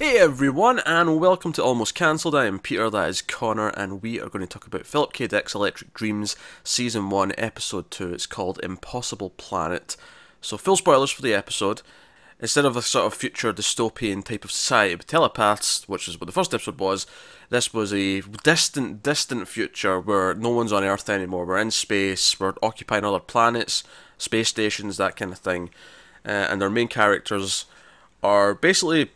Hey everyone, and welcome to Almost Cancelled. I am Peter, that is Connor, and we are going to talk about Philip K. Dick's Electric Dreams, Season 1, Episode 2. It's called Impossible Planet. So, full spoilers for the episode. Instead of a sort of future dystopian type of society with telepaths, which is what the first episode was, this was a distant, distant future where no one's on Earth anymore. We're in space, we're occupying other planets, space stations, that kind of thing. And our main characters are basically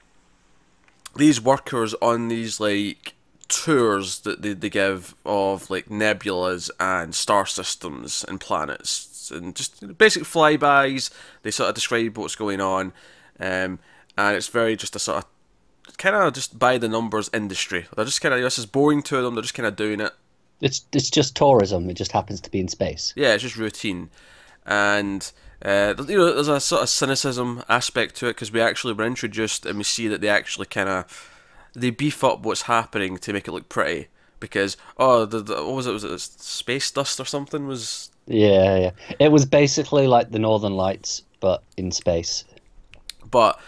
these workers on these like tours that they give of like nebulas and star systems and planets and just basic flybys. They sort of describe what's going on, and it's very just a sort of kind of just by the numbers industry. They're just kind of, this is boring to them. They're just kind of doing it. It's just tourism. It just happens to be in space. Yeah, it's just routine, and there's a sort of cynicism aspect to it because we're introduced and we see that they beef up what's happening to make it look pretty because what was it? Was it space dust or something? Yeah. It was basically like the Northern Lights, but in space. But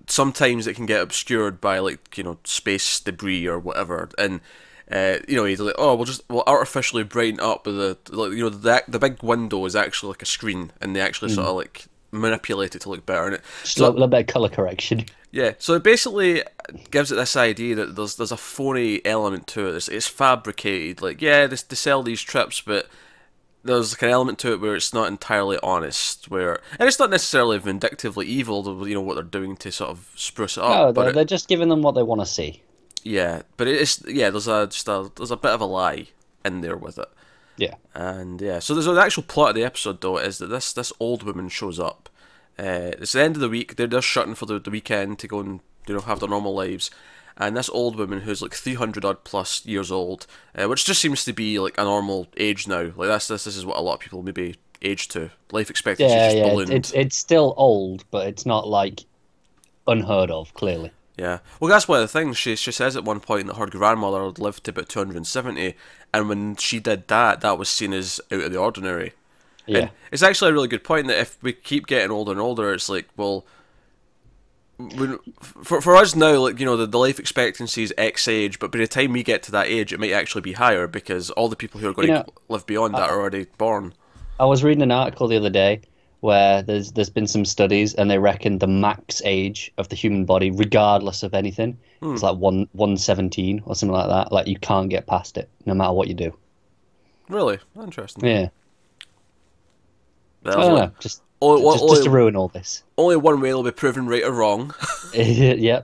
sometimes it can get obscured by space debris or whatever, and he's like, oh, we'll artificially brighten up with the big window is actually like a screen, and they actually sort of like manipulate it to look better. And just a little bit of color correction. Yeah, so it basically gives it this idea that there's a phony element to it. It's fabricated. Like, yeah, they sell these trips, but there's like an element to it where it's not entirely honest. And it's not necessarily vindictively evil, what they're doing to sort of spruce it up. No, they're just giving them what they want to see. Yeah, but there's a bit of a lie in there with it. Yeah. And yeah, so there's the actual plot of the episode though is that this old woman shows up. It's the end of the week. They're just shutting for the weekend to go and have their normal lives. And this old woman who's like 300 odd plus years old, which just seems to be like a normal age now. Like this is what a lot of people maybe age to. Life expectancy is just ballooned. It's still old, but it's not like unheard of. Clearly. Yeah, well, that's one of the things. She says at one point that her grandmother lived to about 270, and when she did that, that was seen as out of the ordinary. Yeah, and it's actually a really good point that if we keep getting older and older, it's like, well, for us now, like the life expectancy is X age, but by the time we get to that age, it might actually be higher because all the people who are going to live beyond that are already born. I was reading an article the other day where there's been some studies and they reckon the max age of the human body, regardless of anything, is like 117 or something like that. Like you can't get past it, no matter what you do. Really? Interesting. Yeah. I don't know, just to ruin all this. Only one way they'll be proven right or wrong. Yeah.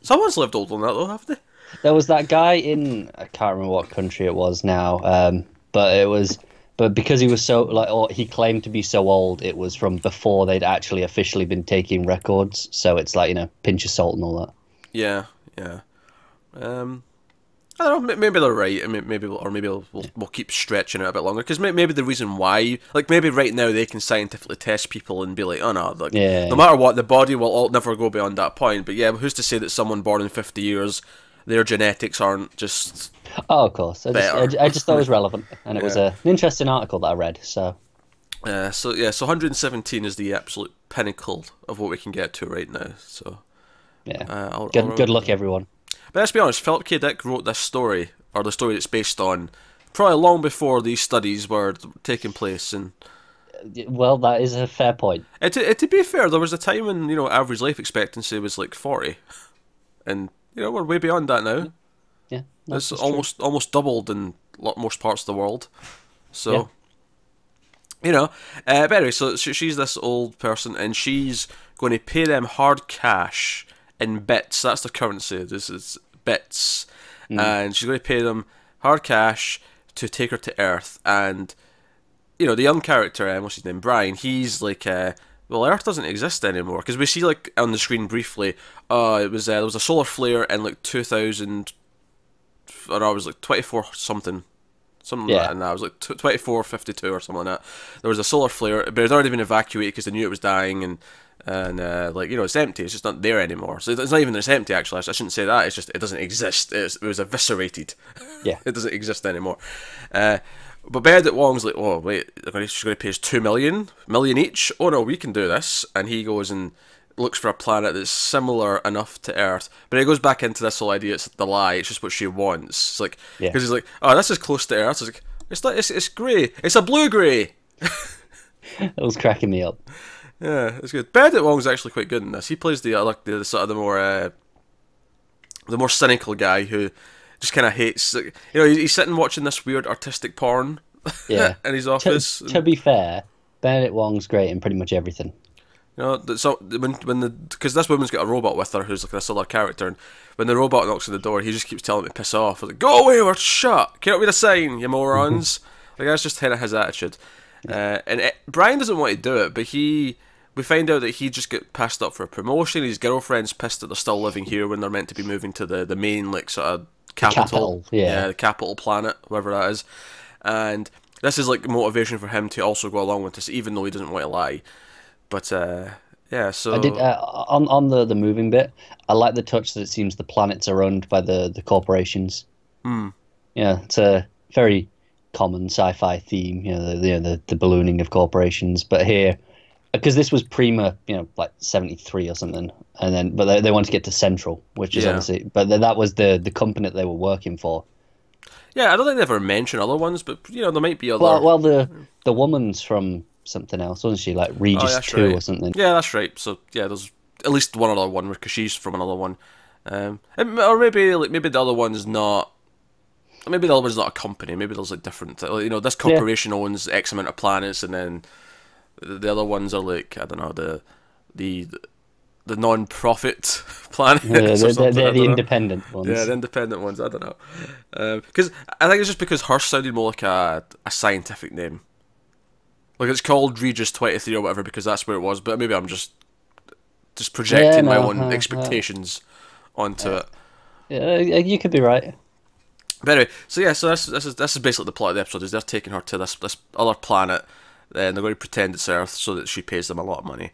Someone's lived older than that though, haven't they? There was that guy I can't remember what country it was now, but because he was so he claimed to be so old, it was from before they'd actually officially been taking records. So it's like pinch of salt and all that. Yeah. I don't know. Maybe they're right. I mean, maybe we'll keep stretching it a bit longer because maybe the reason why, like maybe right now they can scientifically test people and be like, oh no, no matter what, the body will never go beyond that point. But yeah, who's to say that someone born in 50 years, their genetics aren't just. Oh, of course. I just thought it was relevant, and it was an interesting article that I read. So 117 is the absolute pinnacle of what we can get to right now. So yeah, good luck, everyone. But let's be honest, Philip K. Dick wrote this story, or the story it's based on, probably long before these studies were taking place. And well, that is a fair point. To be fair, there was a time when average life expectancy was like 40, and we're way beyond that now. Yeah, it's almost doubled in most parts of the world. So, but anyway, so she's this old person, and she's going to pay them hard cash in bits. That's the currency. This is bits, and she's going to pay them hard cash to take her to Earth. And the young character, what's his name, Brian, he's like, well, Earth doesn't exist anymore because we see like on the screen briefly, there was a solar flare in like 2000. Or I was like 24 something like that, and I was like 2452 or something like that. There was a solar flare, but it had already been evacuated because they knew it was dying, and it's empty. It's just not there anymore. So it's not even that it's empty. Actually, I shouldn't say that. It's just it doesn't exist. It was eviscerated. Yeah, it doesn't exist anymore. But Benedict Wong's like, oh wait, she's going to pay us 2 million each. Oh no, we can do this. And he goes and looks for a planet that's similar enough to Earth, but it goes back into this whole idea it's the lie, it's just what she wants. It's like, Yeah. because he's like, oh, this is close to Earth. It's like, it's grey. It's a blue grey. It was cracking me up. Yeah, it's good. Benedict Wong's actually quite good in this. He plays the sort of the more cynical guy who just kind of hates. You know, he's sitting watching this weird artistic porn. Yeah. In his office. To be fair, Benedict Wong's great in pretty much everything. You know, so because this woman's got a robot with her who's like this other character, and when the robot knocks on the door, he just keeps telling me to piss off. Like, go away or shut. Can't read a sign, you morons. Like that's just kind of his attitude. Brian doesn't want to do it, but we find out that he just got passed up for a promotion. His girlfriend's pissed that they're still living here when they're meant to be moving to the main like sort of capital. Yeah, the capital planet, whatever that is. And this is like motivation for him to also go along with this, even though he doesn't want to lie. But yeah, so I did on the moving bit. I like the touch that it seems the planets are owned by the corporations. Yeah, it's a very common sci-fi theme. You know, the ballooning of corporations. But here, because this was Prima, you know, like 73 or something, and then but they want to get to Central, which is obviously, but that was the company that they were working for. Yeah, I don't think they ever mention other ones, but you know there might be other. Well, the woman's from something else, wasn't she? Like Regis 2 or something. Yeah, that's right. So yeah, there's at least one other one because she's from another one, or maybe the other one's not. Maybe the other one's not a company. Maybe there's like different. You know, this corporation owns X amount of planets, and then the other ones are like I don't know the non-profit planets. Yeah, they're the independent ones. Yeah, the independent ones. I don't know, because I think it's just because hers sounded more like a scientific name. Like it's called Regis 23 or whatever because that's where it was. But maybe I'm just projecting my own expectations onto it. Yeah, you could be right. But anyway, so yeah, so this is basically the plot of the episode. Is they're taking her to this other planet, and they're going to pretend it's Earth so that she pays them a lot of money.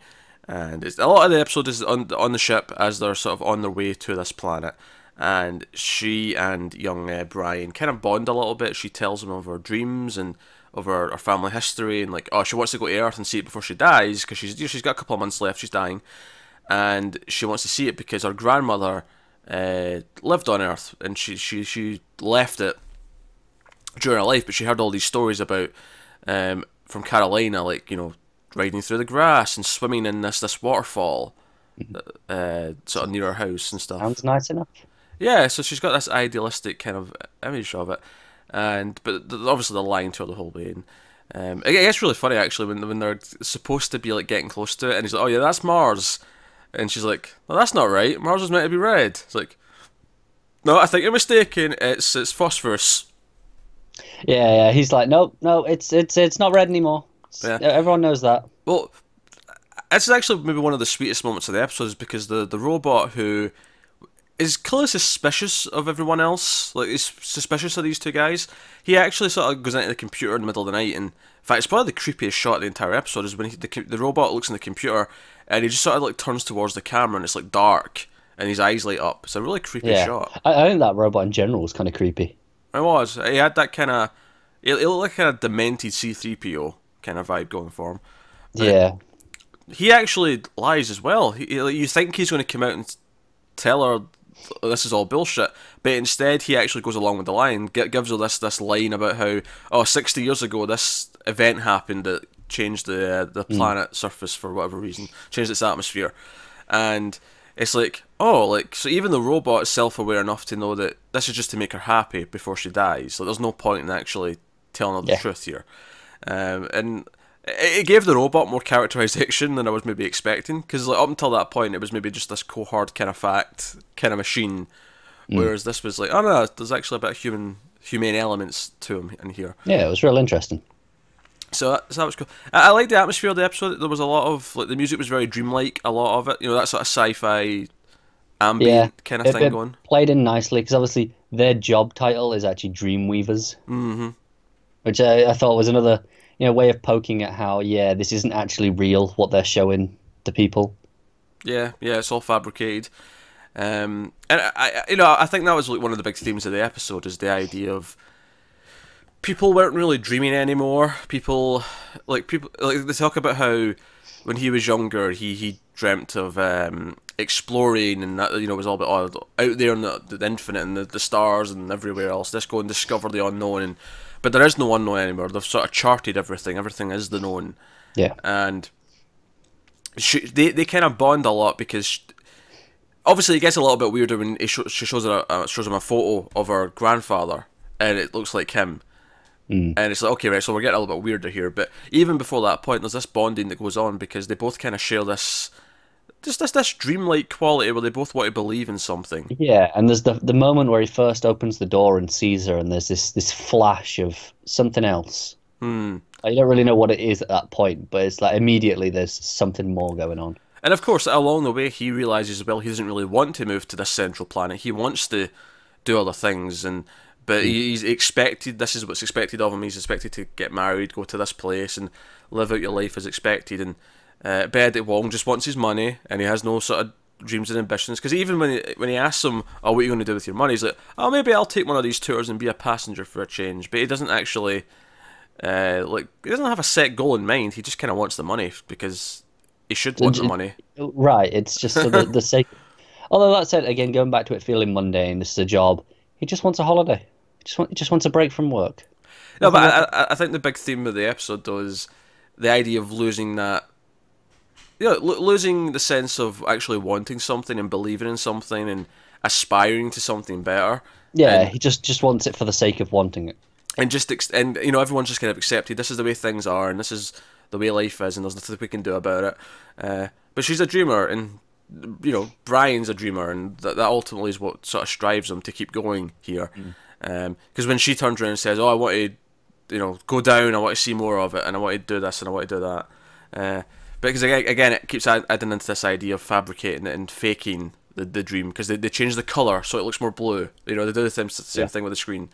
And a lot of the episode is on the ship as they're sort of on their way to this planet. And she and young Brian kind of bond a little bit. She tells him of her dreams and of her family history, and like, oh, she wants to go to Earth and see it before she dies because she's got a couple of months left. She's dying, and she wants to see it because her grandmother lived on Earth and she left it during her life, but she heard all these stories about from Carolina, like you know, riding through the grass and swimming in this waterfall, sort of near her house and stuff. Sounds nice enough. Yeah, so she's got this idealistic kind of image of it, but obviously they're lying to her the whole way. And it gets really funny actually when they're supposed to be like getting close to it, and he's like, "Oh yeah, that's Mars," and she's like, "No, that's not right. Mars was meant to be red." It's like, "No, I think you're mistaken. It's phosphorus." Yeah. He's like, no, it's not red anymore. Yeah. Everyone knows that. Well, it's actually maybe one of the sweetest moments of the episode is because the robot who is clearly suspicious of everyone else, like he's suspicious of these two guys, he actually sort of goes into the computer in the middle of the night, and in fact it's probably the creepiest shot of the entire episode is when the robot looks in the computer and he just sort of like turns towards the camera and it's like dark and his eyes light up. It's a really creepy shot. I think that robot in general was kind of creepy. It was. He had that kind of, it looked like kind of demented C-3PO kind of vibe going for him. Yeah. He actually lies as well. You think he's going to come out and tell her this is all bullshit, but instead he actually goes along with the line, gives her this line about how 60 years ago this event happened that changed the planet surface for whatever reason, changed its atmosphere, and it's like, oh, like, so even the robot is self-aware enough to know that this is just to make her happy before she dies. So there's no point in actually telling her the truth here, and it gave the robot more characterization than I was maybe expecting, because like up until that point it was maybe just this cold kind of fact kind of machine, whereas this was like, oh no, there's actually a bit of humane elements to him in here. Yeah, it was real interesting. So that was cool. I liked the atmosphere of the episode. There was a lot of like the music was very dreamlike. A lot of it, you know, that sort of sci-fi ambient kind of thing going. Played in nicely because obviously their job title is actually Dreamweavers, which I thought was another way of poking at how this isn't actually real what they're showing to people. Yeah, it's all fabricated. And I think that was like one of the big themes of the episode is the idea of people weren't really dreaming anymore. People they talk about how when he was younger, he dreamt of exploring, and that, was all about out there in the infinite and the stars and everywhere else. Let's go and discover the unknown. But there is no unknown anymore. They've sort of charted everything. Everything is the known. Yeah. And they kind of bond a lot because obviously it gets a little bit weirder when she shows him a photo of her grandfather and it looks like him. And it's like, okay, right, so we're getting a little bit weirder here. But even before that point, there's this bonding that goes on because they both kind of share this dreamlike quality where they both want to believe in something. Yeah, and there's the moment where he first opens the door and sees her, and there's this flash of something else. You don't really know what it is at that point, but it's like immediately there's something more going on. And of course, along the way, he realizes, well, he doesn't really want to move to this central planet. He wants to do other things, but he's expected. This is what's expected of him. He's expected to get married, go to this place, and live out your life as expected. And Benedict Wong just wants his money, and he has no sort of dreams and ambitions. Because even when he asks him, "Oh, what are you going to do with your money?" He's like, "Oh, maybe I'll take one of these tours and be a passenger for a change." But he doesn't actually he doesn't have a set goal in mind. He just kind of wants the money because he should want the money. Right. It's just for the sake. Although that said, again, going back to it feeling mundane, this is a job. He just wants a holiday. He just wants a break from work. No, but I think the big theme of the episode though is the idea of losing that. Losing the sense of actually wanting something and believing in something and aspiring to something better. Yeah, he just wants it for the sake of wanting it. And everyone's just kind of accepted this is the way things are and this is the way life is and there's nothing we can do about it. But she's a dreamer and Brian's a dreamer and that ultimately is what sort of strives him to keep going here. Because when she turns around and says, "Oh, I want to, go down. I want to see more of it, and I want to do this and I want to do that." Because again, it keeps adding into this idea of fabricating it and faking the dream because they change the colour so it looks more blue. They do the same thing with the screen.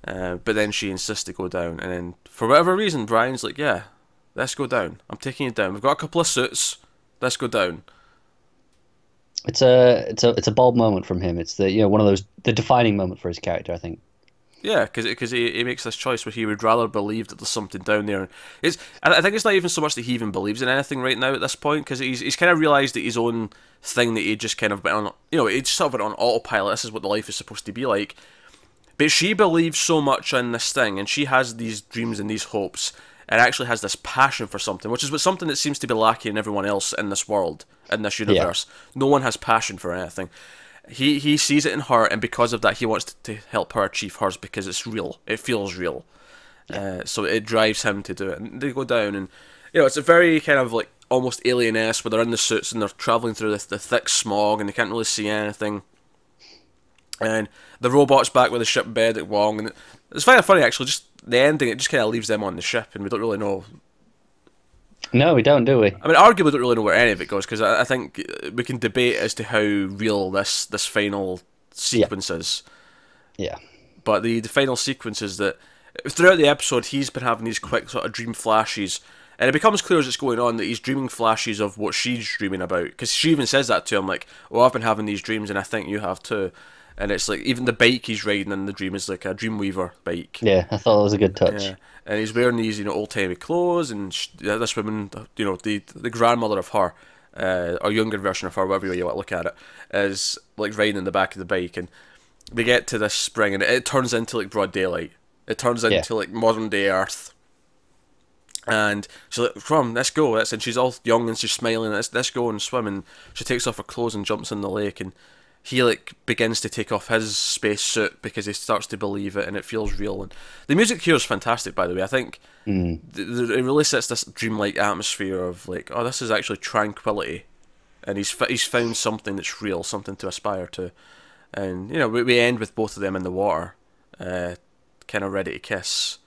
But then she insists to go down, and then for whatever reason, Brian's like, "Yeah, let's go down. I'm taking you down. We've got a couple of suits. Let's go down." It's a bold moment from him. It's one of the defining moment for his character, I think. Yeah, because he makes this choice where he would rather believe that there's something down there. I think it's not even so much that he even believes in anything right now at this point, because he's kind of realised that his own thing that he just kind of went on, he sort of went on autopilot. This is what the life is supposed to be like. But she believes so much in this thing, and she has these dreams and these hopes, and actually has this passion for something, which is something that seems to be lacking in everyone else in this world, in this universe. Yeah. No one has passion for anything. He sees it in her, and because of that, he wants to help her achieve hers because it's real. It feels real. Yeah. So it drives him to do it. And they go down, and it's a very kind of like almost alien-esque where they're in the suits and they're travelling through the thick smog and they can't really see anything. And the robot's back with the ship Benedict Wong, and it's kind of funny actually. Just the ending, it just kind of leaves them on the ship, and we don't really know. No, we don't, do we? I mean, arguably, we don't really know where any of it goes because I think we can debate as to how real this final sequence is. Yeah. But the final sequence is that throughout the episode, he's been having these quick sort of dream flashes, and it becomes clear as it's going on that he's dreaming flashes of what she's dreaming about. Because she even says that to him, like, "Oh, I've been having these dreams, and I think you have too." And it's like even the bike he's riding in the dream is like a Dreamweaver bike. Yeah, I thought that was a good touch. Yeah. And he's wearing these, old timey clothes, and this woman, the grandmother of her, or younger version of her, whatever way you want to look at it, is like riding in the back of the bike, and they get to this spring, and it turns into like broad daylight. It turns into like modern day Earth, and she's like, "Come on, let's go!" And she's all young and she's smiling. Let's go and swim. And she takes off her clothes and jumps in the lake, and he like begins to take off his space suit because he starts to believe it and it feels real. And the music here is fantastic, by the way. I think it really sets this dreamlike atmosphere of like, oh, this is actually tranquility, and he's found something that's real, something to aspire to. And we end with both of them in the water, kind of ready to kiss.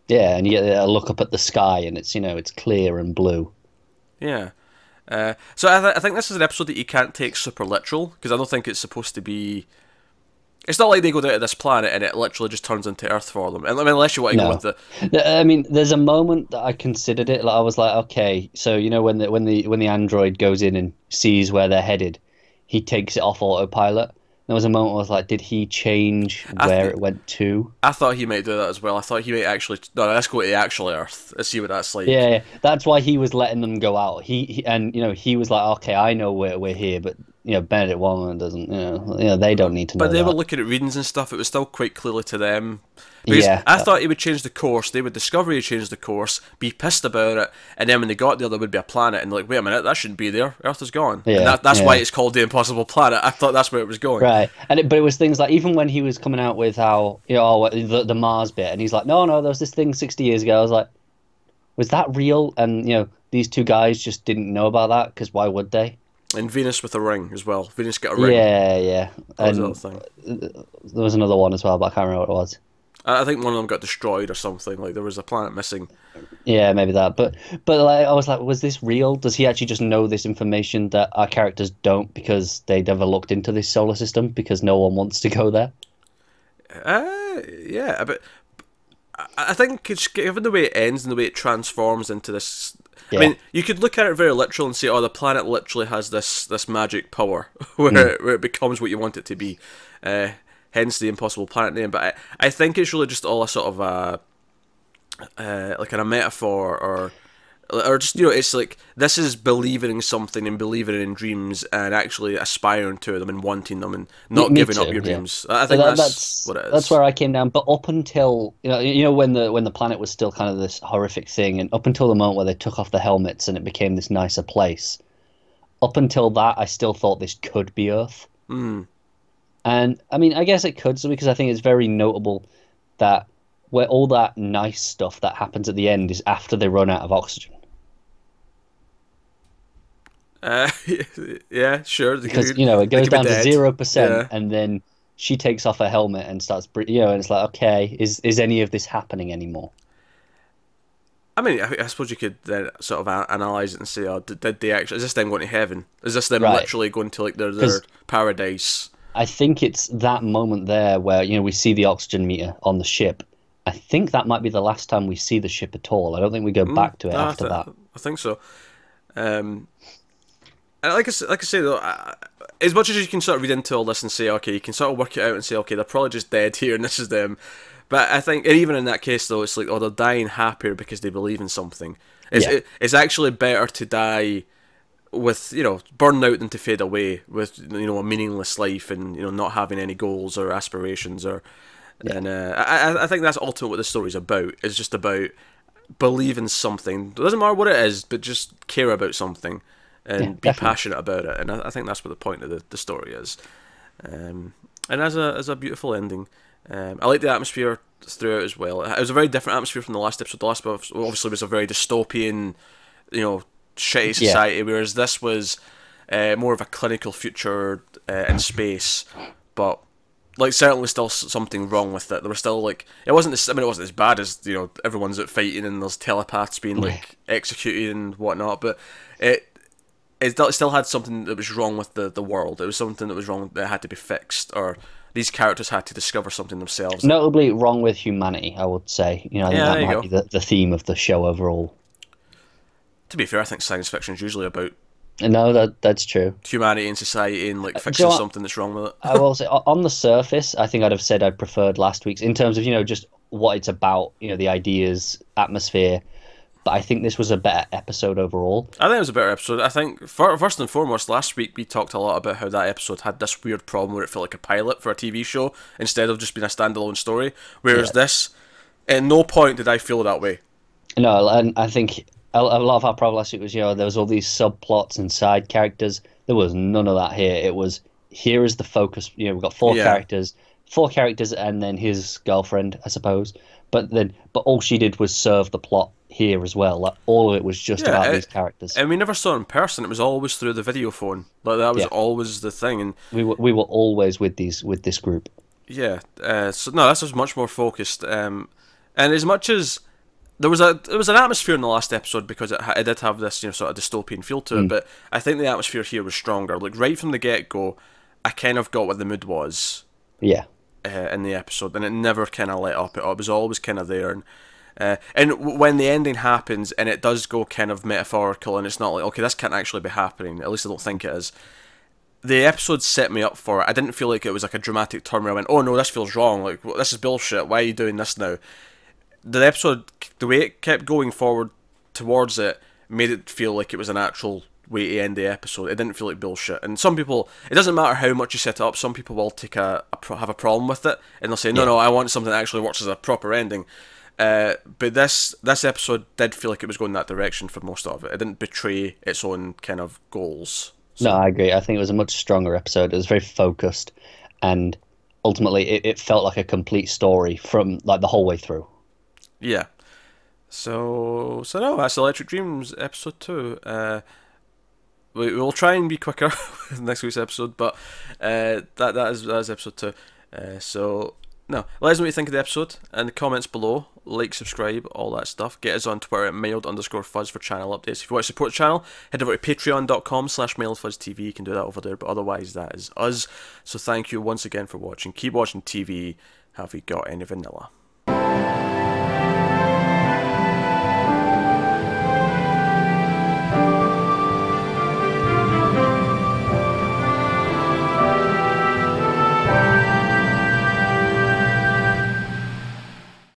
Yeah, and you get a look up at the sky, and it's it's clear and blue. Yeah. So I think this is an episode that you can't take super literal, because I don't think it's supposed to be. It's not like they go down to this planet and it literally just turns into Earth for them. And I mean, unless you want to go with the. I mean, there's a moment that I considered it. Like I was like, okay, so when the android goes in and sees where they're headed, he takes it off autopilot. There was a moment where I was like, did he change where it went to? I thought he might do that as well. I thought he might actually. No, let's go to the actual Earth. Let's see what that's like. Yeah, yeah, that's why he was letting them go out. He and he was like, okay, I know we're here, but Benedict Wong doesn't. They don't need to know But they were that. looking at readings and stuff. It was still quite clearly to them. Because Yeah, I thought he would change the course. They would discover he changed the course, be pissed about it, and then when they got there would be a planet, and like, wait a minute, that shouldn't be there. Earth is gone, and yeah, that's why yeah. it's called the Impossible Planet. I thought that's where it was going. Right, but it was things like even when he was coming out with how the Mars bit, and he's like, no, there was this thing 60 years ago. I was like, was that real? And these two guys just didn't know about that because why would they? And Venus with a ring as well. Venus got a ring. Yeah, yeah. That was And the other thing. there was another one as well, but I can't remember what it was. I think one of them got destroyed or something. Like there was a planet missing. Yeah, maybe that. But like, I was like, was this real? Does he actually just know this information that our characters don't because they never looked into this solar system because no one wants to go there? Yeah, but I think it's given the way it ends and the way it transforms into this. Yeah. I mean, you could look at it very literal and say, "Oh, the planet literally has this magic power where it becomes what you want it to be." Hence the Impossible Planet name. But I think it's really just all a sort of like a metaphor or just it's like this is believing in something and believing in dreams and actually aspiring to them and wanting them and not Me giving up too, your yeah. dreams. I think that's what it is. That's where I came down. But up until when the planet was still kind of this horrific thing, and up until the moment where they took off the helmets and it became this nicer place, up until that, I still thought this could be Earth. And I mean, I guess it could, so because I think it's very notable that where all that nice stuff that happens at the end is after they run out of oxygen. Yeah, sure. Because it goes down to 0%, Yeah. and then she takes off her helmet and starts, and it's like, okay, is any of this happening anymore? I mean, I suppose you could then sort of analyze it and say, "Oh, did they actually? Is this them going to heaven? Is this them Right. literally going to like their paradise?" I think it's that moment there where we see the oxygen meter on the ship. I think that might be the last time we see the ship at all. I don't think we go back to it after that. I think so. And like I say though, as much as you can sort of read into all this and say, okay, you can sort of work it out and say, okay, they're probably just dead here and this is them. But I think, and even in that case though, it's like, oh, they're dying happier because they believe in something. It's actually better to die with burn out than to fade away with a meaningless life and not having any goals or aspirations and I think that's ultimately what the story's about. It's just about believing something. It doesn't matter what it is, but just care about something and be passionate about it. And I think that's what the point of the story is. And as a beautiful ending, I like the atmosphere throughout as well. It was a very different atmosphere from the last episode. The last episode obviously was a very dystopian, shitty society, whereas this was more of a clinical future in space, but like certainly still something wrong with it. There was still like it wasn't as bad as everyone's out fighting and there's telepaths being like executed and whatnot, but it still had something that was wrong with the world. It was something that was wrong that had to be fixed, or these characters had to discover something themselves. Notably wrong with humanity, I would say. I think that might be the theme of the show overall. To be fair, I think science fiction is usually about No, that's true. humanity and society and like fixing something that's wrong with it. I will say, on the surface, I think I'd have said I preferred last week's in terms of just what it's about, the ideas, atmosphere. But I think this was a better episode overall. I think it was a better episode. I think first and foremost, last week we talked a lot about how that episode had this weird problem where it felt like a pilot for a TV show instead of just being a standalone story. Whereas this, at no point did I feel that way. No, and I think a lot of our problem last week was, there was all these subplots and side characters. There was none of that here. It was, here is the focus. We've got four characters, and then his girlfriend, I suppose. But all she did was serve the plot here as well. Like all of it was just about these characters. And we never saw it in person. It was always through the video phone. Like that was always the thing. And we were always with this group. Yeah. So no, this was much more focused. And as much as there was an atmosphere in the last episode because it did have this sort of dystopian feel to it, but I think the atmosphere here was stronger. Like right from the get go, I kind of got what the mood was. Yeah. In the episode, and it never kind of let up. It was always kind of there, and when the ending happens and it does go kind of metaphorical, and it's not like, okay, this can't actually be happening. At least I don't think it is. the episode set me up for it. I didn't feel like it was like a dramatic turn where I went, oh no, this feels wrong. Like, this is bullshit. Why are you doing this now? The episode, the way it kept going forward towards it, made it feel like it was an actual way to end the episode. It didn't feel like bullshit. And some people, it doesn't matter how much you set it up. Some people will have a problem with it, and they'll say, no, I want something that actually works as a proper ending. But this episode did feel like it was going that direction for most of it. It didn't betray its own kind of goals. So. No, I agree. I think it was a much stronger episode. It was very focused, and ultimately it felt like a complete story from like the whole way through. Yeah. So no, that's Electric Dreams episode 2. We'll try and be quicker with next week's episode, but that is episode 2. So no, let us know what you think of the episode in the comments below. Like, subscribe, all that stuff. Get us on Twitter at mild_fuzz for channel updates. If you want to support the channel, head over to patreon.com/mildfuzztv. You can do that over there, but otherwise that is us. So thank you once again for watching. Keep watching TV. Have we got any vanilla?